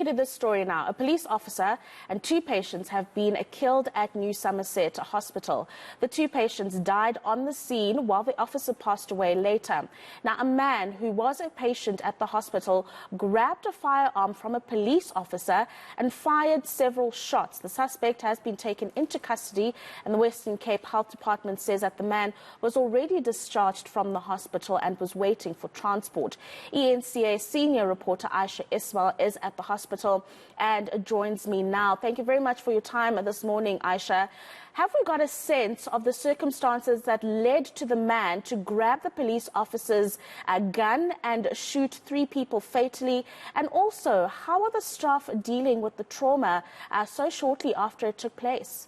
To this story now. A police officer and two patients have been killed at New Somerset Hospital. The two patients died on the scene while the officer passed away later. Now, a man who was a patient at the hospital grabbed a firearm from a police officer and fired several shots. The suspect has been taken into custody, and the Western Cape Health Department says that the man was already discharged from the hospital and was waiting for transport. eNCA senior reporter Ayesha Ismail is at the hospital and joins me now. Thank you very much for your time this morning, Ayesha. Have we got a sense of the circumstances that led to the man to grab the police officer's gun and shoot three people fatally? And also, how are the staff dealing with the trauma so shortly after it took place?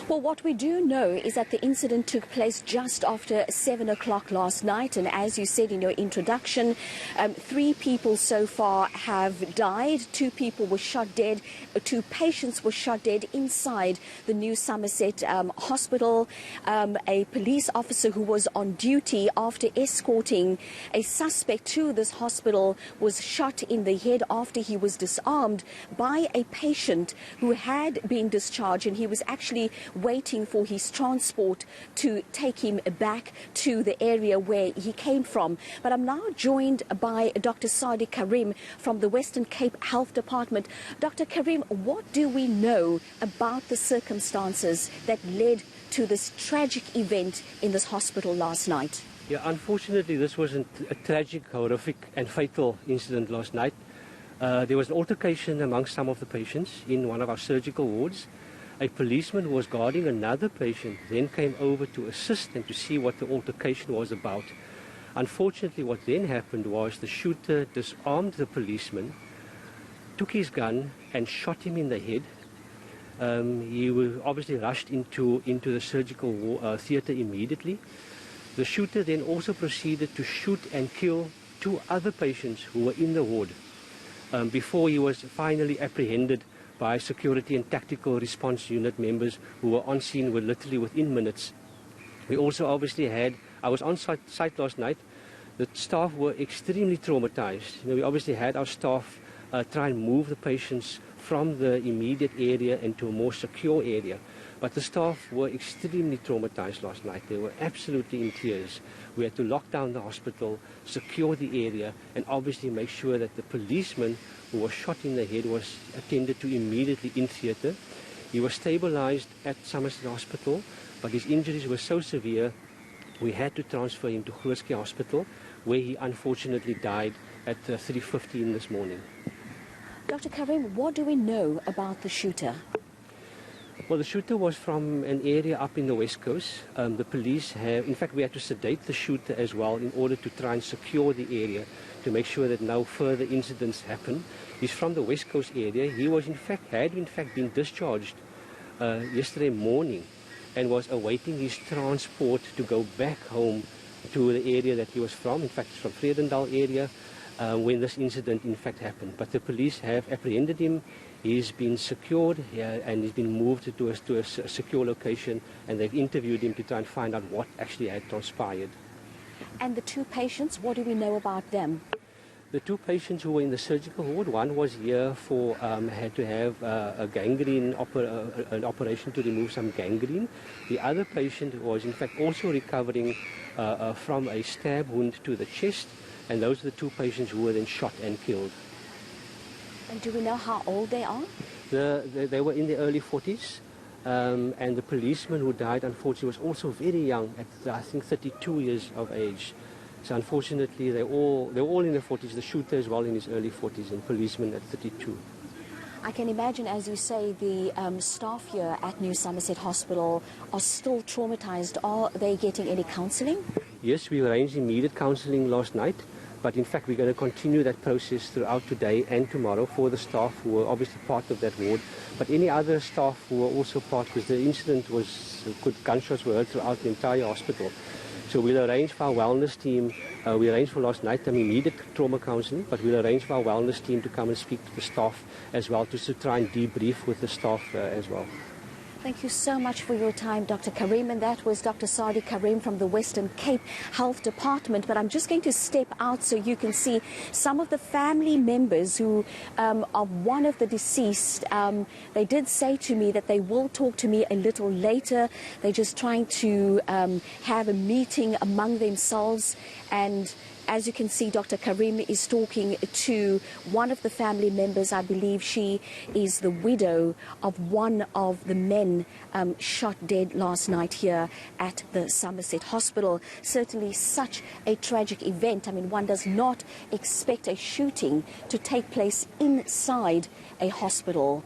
Well, what we do know is that the incident took place just after 7 o'clock last night. And as you said in your introduction, 3 people so far have died. 2 people were shot dead. 2 patients were shot dead inside the New Somerset Hospital. A police officer who was on duty after escorting a suspect to this hospital was shot in the head after he was disarmed by a patient who had been discharged, and he was actually waiting for his transport to take him back to the area where he came from. But I'm now joined by Dr. Sadiq Karim from the Western Cape Health Department. Dr. Karim, what do we know about the circumstances that led to this tragic event in this hospital last night? Yeah, unfortunately, this was a tragic, horrific and fatal incident last night. There was an altercation amongst some of the patients in one of our surgical wards. A policeman who was guarding another patient then came over to assist and to see what the altercation was about. Unfortunately, what then happened was the shooter disarmed the policeman, took his gun and shot him in the head. He was obviously rushed into the surgical theatre immediately. The shooter then also proceeded to shoot and kill 2 other patients who were in the ward before he was finally apprehended by security and tactical response unit members who were on scene literally within minutes. We also obviously I was on site last night. The staff were extremely traumatized. We obviously had our staff try and move the patients from the immediate area into a more secure area. But the staff were extremely traumatized last night. They were absolutely in tears. We had to lock down the hospital, secure the area, and obviously make sure that the policeman who was shot in the head was attended to immediately in theatre. He was stabilized at Somerset Hospital, but his injuries were so severe, we had to transfer him to Grootske Hospital, where he unfortunately died at 3:15 this morning. Dr. Karim, what do we know about the shooter? Well, the shooter was from an area up in the West Coast. The police in fact, we had to sedate the shooter as well in order to try and secure the area to make sure that no further incidents happen. He's from the West Coast area. He was had in fact been discharged yesterday morning and was awaiting his transport to go back home to the area that he was from. In fact, from Vredendal area when this incident in fact happened. But the police have apprehended him. He's been secured and he's been moved to a secure location, and they've interviewed him to try and find out what actually had transpired. And the 2 patients, what do we know about them? The 2 patients who were in the surgical ward, one was here for had to have a gangrene an operation to remove some gangrene. The other patient was in fact also recovering from a stab wound to the chest, and those are the 2 patients who were then shot and killed. And do we know how old they are? They were in the early 40s, and the policeman who died, unfortunately, was also very young, at I think 32 years of age. So unfortunately, they were all in their 40s. The shooter as well in his early 40s, and policeman at 32. I can imagine, as you say, the staff here at New Somerset Hospital are still traumatized. Are they getting any counselling? Yes, we arranged immediate counselling last night. But in fact, we're going to continue that process throughout today and tomorrow for the staff who were obviously part of that ward. But any other staff who were also part, because the incident was, good gunshots were heard throughout the entire hospital. So we'll arrange for our wellness team, we arranged for last night immediate trauma counselling, but we'll arrange for our wellness team to come and speak to the staff as well, to try and debrief with the staff as well. Thank you so much for your time, Dr. Karim. And that was Dr. Sadi Karim from the Western Cape Health Department. But I'm just going to step out so you can see some of the family members who are one of the deceased. They did say to me that they will talk to me a little later. They're just trying to have a meeting among themselves. And as you can see, Dr. Karim is talking to one of the family members. I believe she is the widow of one of the men shot dead last night here at the Somerset Hospital. Certainly such a tragic event. I mean, one does not expect a shooting to take place inside a hospital.